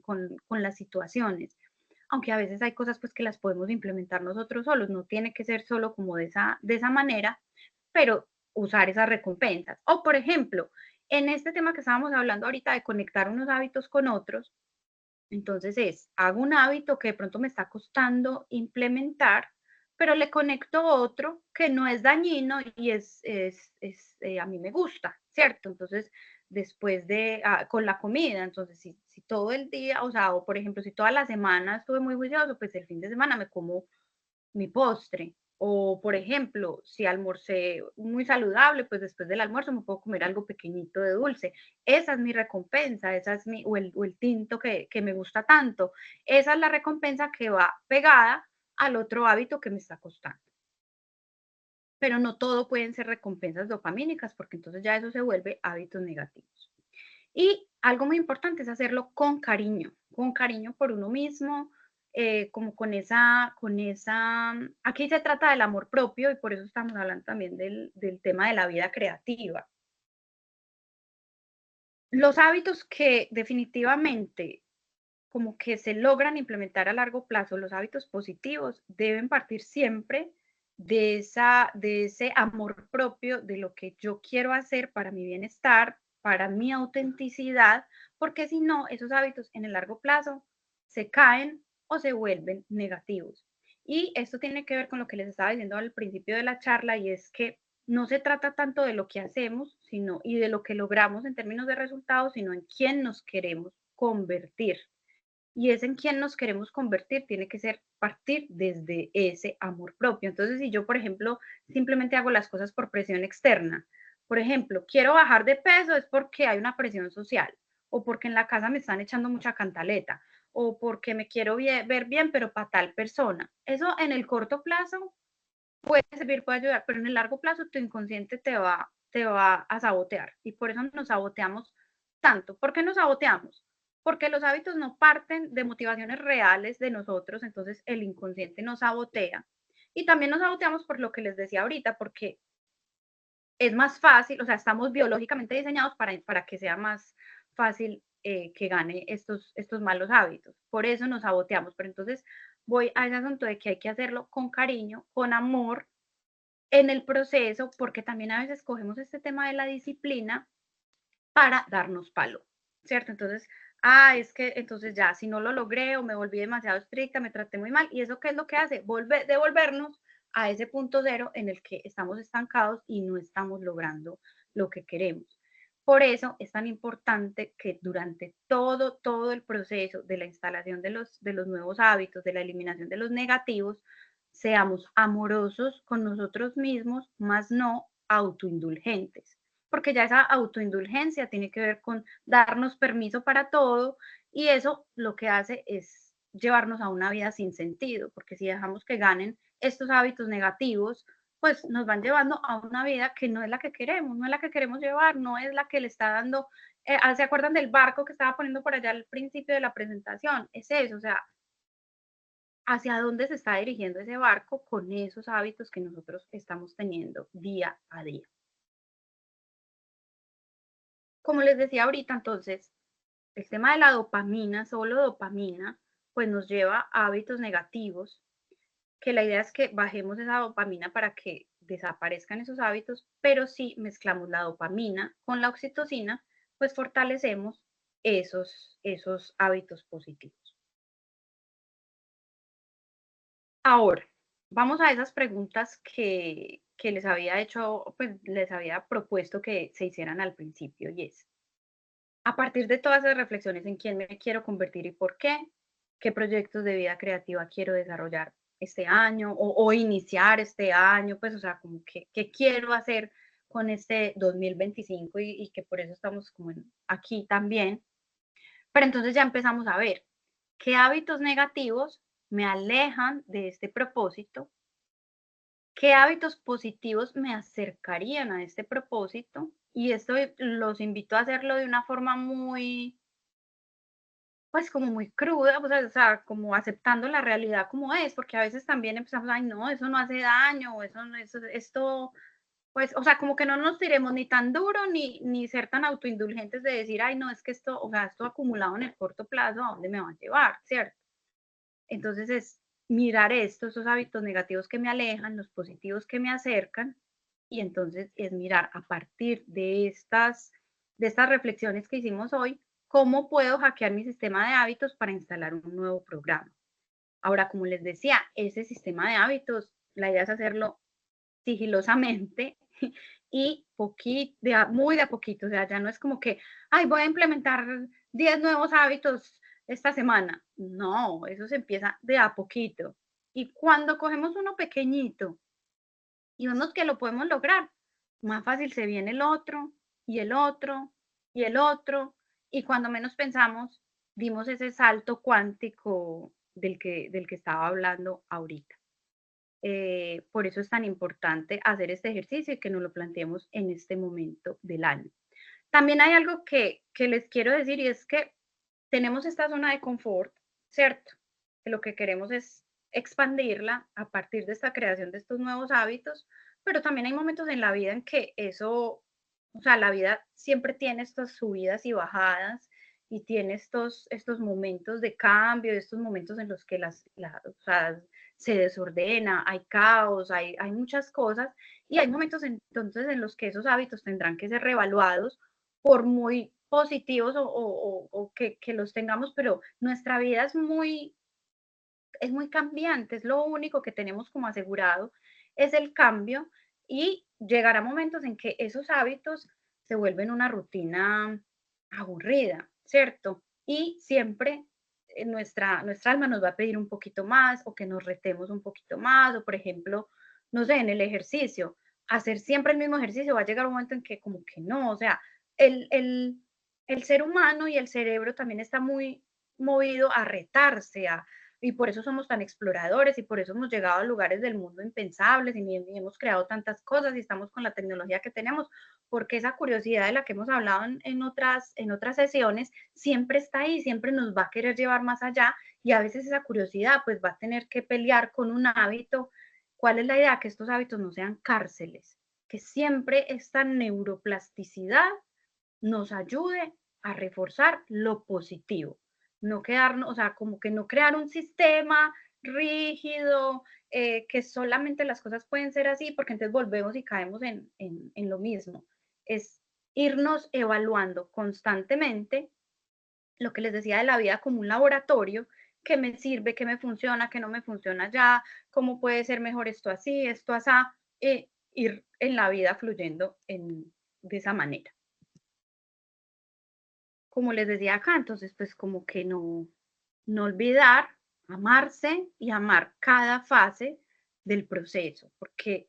Speaker 1: con las situaciones, aunque a veces hay cosas pues que las podemos implementar nosotros solos, no tiene que ser solo como de esa manera, pero usar esas recompensas. O por ejemplo, en este tema que estábamos hablando ahorita de conectar unos hábitos con otros, entonces hago un hábito que de pronto me está costando implementar, pero le conecto otro que no es dañino y a mí me gusta, ¿cierto? Entonces, después con la comida, entonces si todo el día, o sea, o por ejemplo, si toda la semana estuve muy juicioso, pues el fin de semana me como mi postre. O, por ejemplo, si almorcé muy saludable, pues después del almuerzo me puedo comer algo pequeñito de dulce. Esa es mi recompensa, o el tinto que me gusta tanto. Esa es la recompensa que va pegada al otro hábito que me está costando. Pero no todo pueden ser recompensas dopamínicas, porque entonces ya eso se vuelve hábitos negativos. Y algo muy importante es hacerlo con cariño por uno mismo, como aquí se trata del amor propio y por eso estamos hablando también del tema de la vida creativa. Los hábitos que definitivamente como que se logran implementar a largo plazo, los hábitos positivos deben partir siempre de ese amor propio, de lo que yo quiero hacer para mi bienestar, para mi autenticidad, porque si no, esos hábitos en el largo plazo se caen o se vuelven negativos. Y esto tiene que ver con lo que les estaba diciendo al principio de la charla, y es que no se trata tanto de lo que hacemos, y de lo que logramos en términos de resultados, sino en quién nos queremos convertir. Y es en quién nos queremos convertir, tiene que ser partir desde ese amor propio. Entonces, si yo, por ejemplo, simplemente hago las cosas por presión externa, por ejemplo, quiero bajar de peso es porque hay una presión social, o porque en la casa me están echando mucha cantaleta, o porque me quiero ver bien, pero para tal persona. Eso en el corto plazo puede servir, puede ayudar, pero en el largo plazo tu inconsciente te va a sabotear. Y por eso nos saboteamos tanto. ¿Por qué nos saboteamos? Porque los hábitos no parten de motivaciones reales de nosotros, entonces el inconsciente nos sabotea. Y también nos saboteamos por lo que les decía ahorita, porque es más fácil, o sea, estamos biológicamente diseñados para que sea más fácil que gane estos malos hábitos. Por eso nos saboteamos. Pero entonces voy a ese asunto de que hay que hacerlo con cariño, con amor, en el proceso, porque también a veces cogemos este tema de la disciplina para darnos palo, ¿cierto? Entonces, es que entonces ya, si no lo logré o me volví demasiado estricta, me traté muy mal, ¿y eso qué es lo que hace? Devolvernos a ese punto cero en el que estamos estancados y no estamos logrando lo que queremos. Por eso es tan importante que durante todo el proceso de la instalación de los nuevos hábitos, de la eliminación de los negativos, seamos amorosos con nosotros mismos, más no autoindulgentes, porque ya esa autoindulgencia tiene que ver con darnos permiso para todo, y eso lo que hace es llevarnos a una vida sin sentido, porque si dejamos que ganen estos hábitos negativos, pues nos van llevando a una vida que no es la que queremos, no es la que queremos llevar, no es la que le está dando, ¿se acuerdan del barco que estaba poniendo por allá al principio de la presentación? Es eso, o sea, hacia dónde se está dirigiendo ese barco con esos hábitos que nosotros estamos teniendo día a día. Como les decía ahorita, entonces, el tema de la dopamina, solo dopamina, pues nos lleva a hábitos negativos, que la idea es que bajemos esa dopamina para que desaparezcan esos hábitos, pero si mezclamos la dopamina con la oxitocina, pues fortalecemos esos hábitos positivos. Ahora, vamos a esas preguntas que les había hecho, pues les había propuesto que se hicieran al principio, y es, a partir de todas esas reflexiones en quién me quiero convertir y por qué proyectos de vida creativa quiero desarrollar este año o iniciar este año, pues, o sea, como que qué quiero hacer con este 2025 y que por eso estamos como aquí también. Pero entonces ya empezamos a ver qué hábitos negativos me alejan de este propósito, qué hábitos positivos me acercarían a este propósito, y esto los invito a hacerlo de una forma muy pues como muy cruda, o sea, como aceptando la realidad como es, porque a veces también empezamos, ay, no, eso no hace daño, o eso, esto, pues, o sea, como que no nos tiremos ni tan duro, ni ser tan autoindulgentes de decir, ay, no, es que esto, o sea, esto acumulado en el corto plazo, ¿a dónde me va a llevar? ¿Cierto? Entonces es mirar esos hábitos negativos que me alejan, los positivos que me acercan, y entonces es mirar a partir de estas reflexiones que hicimos hoy, cómo puedo hackear mi sistema de hábitos para instalar un nuevo programa. Ahora, como les decía, ese sistema de hábitos, la idea es hacerlo sigilosamente y muy de a poquito, o sea, ya no es como que, ay, voy a implementar 10 nuevos hábitos esta semana. No, eso se empieza de a poquito. Y cuando cogemos uno pequeñito y vemos que lo podemos lograr, más fácil se viene el otro y el otro y el otro. Y cuando menos pensamos, dimos ese salto cuántico del que estaba hablando ahorita. Por eso es tan importante hacer este ejercicio y que nos lo planteemos en este momento del año. También hay algo que les quiero decir y es que tenemos esta zona de confort, ¿cierto? Que lo que queremos es expandirla a partir de esta creación de estos nuevos hábitos, pero también hay momentos en la vida en que eso, o sea, la vida siempre tiene estas subidas y bajadas y tiene estos momentos de cambio, estos momentos en los que o sea, se desordena, hay caos, hay muchas cosas y hay momentos entonces en los que esos hábitos tendrán que ser reevaluados por muy positivos o que los tengamos, pero nuestra vida es muy cambiante, es lo único que tenemos como asegurado, es el cambio y llegará momentos en que esos hábitos se vuelven una rutina aburrida, ¿cierto? Y siempre nuestra alma nos va a pedir un poquito más o que nos retemos un poquito más, o por ejemplo, no sé, en el ejercicio, hacer siempre el mismo ejercicio va a llegar un momento en que como que no, o sea, el, el, el ser humano y el cerebro también está muy movido a retarse, y por eso somos tan exploradores y por eso hemos llegado a lugares del mundo impensables y hemos creado tantas cosas y estamos con la tecnología que tenemos, porque esa curiosidad de la que hemos hablado en otras sesiones siempre está ahí, siempre nos va a querer llevar más allá y a veces esa curiosidad pues va a tener que pelear con un hábito. ¿Cuál es la idea? Que estos hábitos no sean cárceles, que siempre esta neuroplasticidad nos ayude a reforzar lo positivo, no quedarnos, o sea, como que no crear un sistema rígido, que solamente las cosas pueden ser así, porque entonces volvemos y caemos en lo mismo. Es irnos evaluando constantemente lo que les decía de la vida como un laboratorio, que me sirve, que me funciona, que no me funciona ya, cómo puede ser mejor esto así, ir en la vida fluyendo de esa manera. Como les decía acá, entonces pues como que no olvidar amarse y amar cada fase del proceso, porque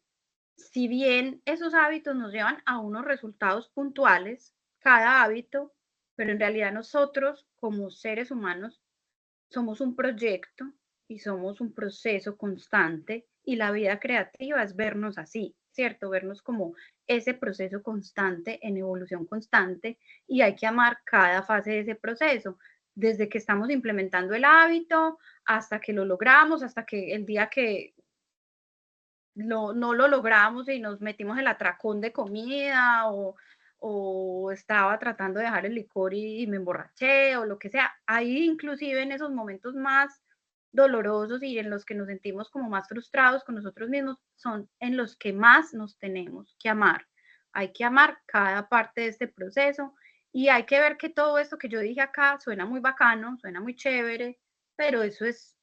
Speaker 1: si bien esos hábitos nos llevan a unos resultados puntuales, cada hábito, pero en realidad nosotros como seres humanos somos un proyecto y somos un proceso constante y la vida creativa es vernos así, ¿cierto? Vernos como ese proceso constante, en evolución constante y hay que amar cada fase de ese proceso, desde que estamos implementando el hábito hasta que lo logramos, hasta que el día que no lo logramos y nos metimos el atracón de comida o estaba tratando de dejar el licor y me emborraché o lo que sea. Ahí inclusive en esos momentos más dolorosos y en los que nos sentimos como más frustrados con nosotros mismos, son en los que más nos tenemos que amar. Hay que amar cada parte de este proceso y hay que ver que todo esto que yo dije acá suena muy bacano, suena muy chévere, pero eso es,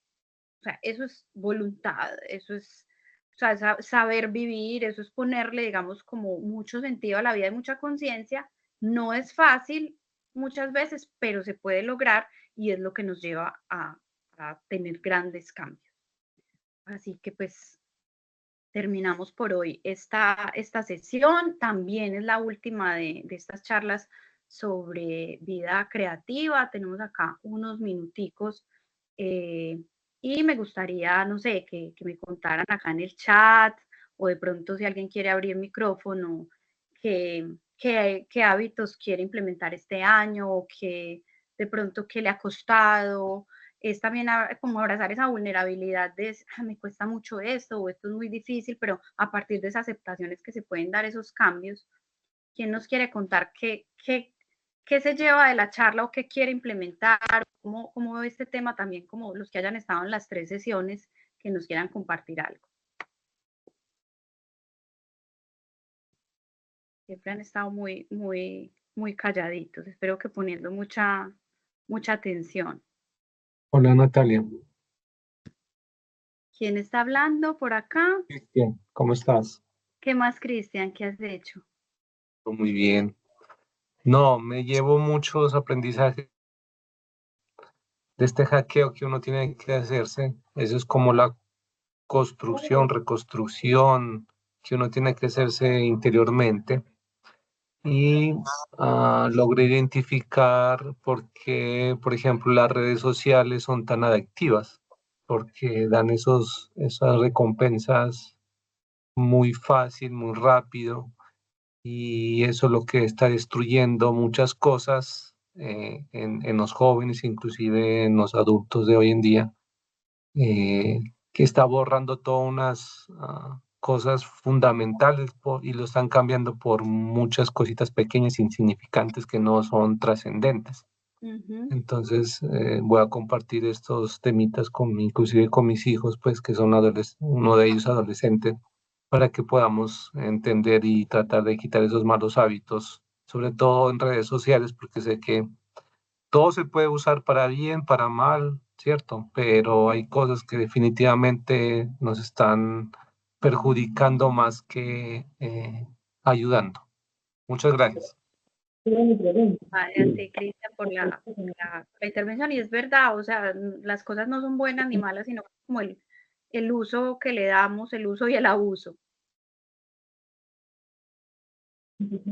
Speaker 1: o sea, eso es voluntad, eso es, o sea, saber vivir, eso es ponerle, digamos, como mucho sentido a la vida y mucha conciencia. No es fácil muchas veces, pero se puede lograr y es lo que nos lleva a tener grandes cambios. Así que pues terminamos por hoy esta sesión. También es la última de estas charlas sobre vida creativa. Tenemos acá unos minuticos y me gustaría, no sé, que me contaran acá en el chat o de pronto si alguien quiere abrir micrófono, qué hábitos quiere implementar este año o qué de pronto qué le ha costado, es también como abrazar esa vulnerabilidad de me cuesta mucho esto o esto es muy difícil, pero a partir de esas aceptaciones que se pueden dar esos cambios. ¿Quién nos quiere contar qué se lleva de la charla o qué quiere implementar? ¿Cómo ve este tema también, como los que hayan estado en las 3 sesiones, que nos quieran compartir algo? Siempre han estado muy calladitos. Espero que poniendo mucha atención.
Speaker 4: Hola Natalia.
Speaker 1: ¿Quién está hablando por acá?
Speaker 4: Cristian, ¿cómo estás?
Speaker 1: ¿Qué más, Cristian? ¿Qué has hecho?
Speaker 4: Muy bien. No, me llevo muchos aprendizajes de este hackeo que uno tiene que hacerse. Eso es como la construcción, reconstrucción que uno tiene que hacerse interiormente. Y logré identificar por qué, por ejemplo, las redes sociales son tan adictivas, porque dan esas recompensas muy fácil, muy rápido. Y eso es lo que está destruyendo muchas cosas en los jóvenes, inclusive en los adultos de hoy en día, que está borrando todas unas cosas fundamentales y lo están cambiando por muchas cositas pequeñas, insignificantes, que no son trascendentes. Entonces voy a compartir estos temitas inclusive con mis hijos, pues que son uno de ellos adolescente, para que podamos entender y tratar de quitar esos malos hábitos, sobre todo en redes sociales, porque sé que todo se puede usar para bien, para mal, ¿cierto? Pero hay cosas que definitivamente nos están perjudicando más que ayudando. Muchas gracias.
Speaker 1: Vale, a ti, Cristian, por la intervención. Y es verdad, o sea, las cosas no son buenas ni malas, sino como el uso que le damos, el uso y el abuso.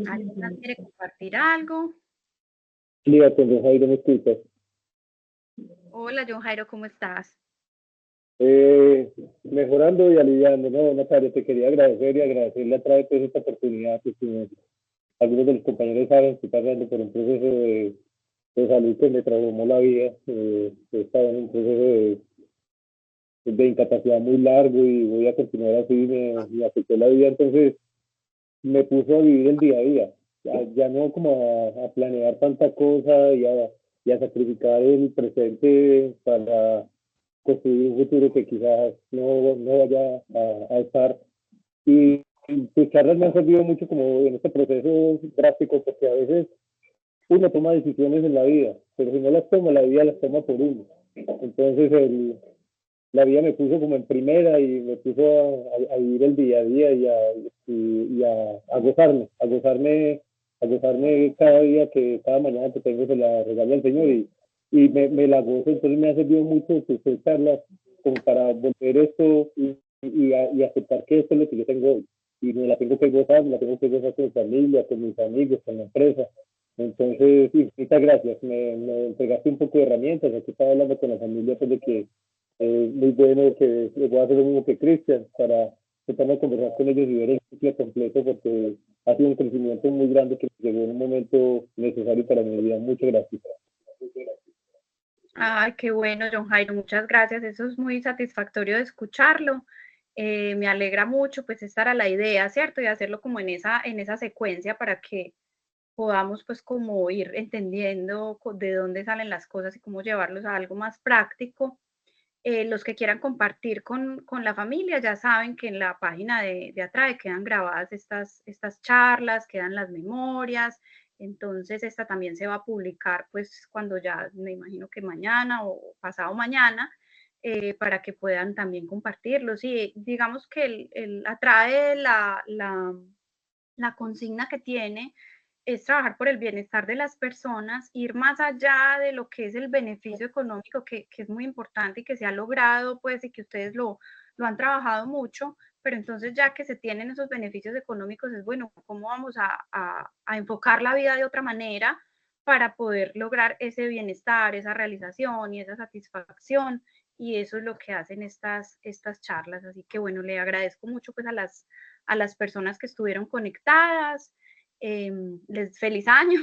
Speaker 1: ¿Alguien más quiere compartir algo?
Speaker 5: Líbate, John Jairo, ¿me escuchas?
Speaker 1: Hola, John Jairo, ¿cómo estás?
Speaker 5: Mejorando y aliviando, ¿no? Natalia, te quería agradecer y agradecerle a través de esta oportunidad que algunos de los compañeros saben que estoy pasando por un proceso de salud que me transformó la vida. He estado en un proceso de incapacidad muy largo y voy a continuar así, me afectó la vida, entonces me puso a vivir el día a día, ya no como a planear tanta cosa y a sacrificar el presente para construir un futuro que quizás no vaya a estar. Y tus charlas me han servido mucho como en este proceso drástico, porque a veces uno toma decisiones en la vida, pero si no las toma, la vida las toma por uno. Entonces la vida me puso como en primera y me puso a vivir el día a día y a gozarme cada día, que cada mañana que tengo se la regalo al Señor y me la gozo. Entonces me ha servido mucho tus charlas como para volver esto y aceptar que esto es lo que yo tengo hoy. Y me la tengo que gozar, me la tengo que gozar con mi familia, con mis amigos, con la empresa. Entonces, sí, muchas gracias. Me entregaste un poco de herramientas. Aquí estaba hablando con la familia pues, de que muy bueno que voy a hacer lo mismo que Cristian para tratar de conversar con ellos y ver el ciclo completo, porque ha sido un crecimiento muy grande que llegó en un momento necesario para mi vida. Muchas gracias.
Speaker 1: Ay, qué bueno, John Jairo, muchas gracias. Eso es muy satisfactorio de escucharlo. Me alegra mucho, pues, estar a la idea, ¿cierto? Y hacerlo como en esa secuencia para que podamos, pues, como ir entendiendo de dónde salen las cosas y cómo llevarlos a algo más práctico. Los que quieran compartir con la familia ya saben que en la página de Atrae quedan grabadas estas charlas, quedan las memorias, entonces esta también se va a publicar pues cuando ya me imagino que mañana o pasado mañana, para que puedan también compartirlos. Y digamos que el Atrae la consigna que tiene es trabajar por el bienestar de las personas, ir más allá de lo que es el beneficio económico, que es muy importante y que se ha logrado, pues, y que ustedes lo han trabajado mucho, pero entonces ya que se tienen esos beneficios económicos, es bueno, ¿cómo vamos a enfocar la vida de otra manera para poder lograr ese bienestar, esa realización y esa satisfacción? Y eso es lo que hacen estas charlas. Así que bueno, le agradezco mucho pues a las personas que estuvieron conectadas. feliz año,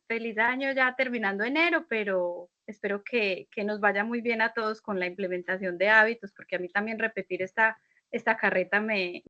Speaker 1: feliz año ya terminando enero, pero espero que nos vaya muy bien a todos con la implementación de hábitos, porque a mí también repetir esta carreta me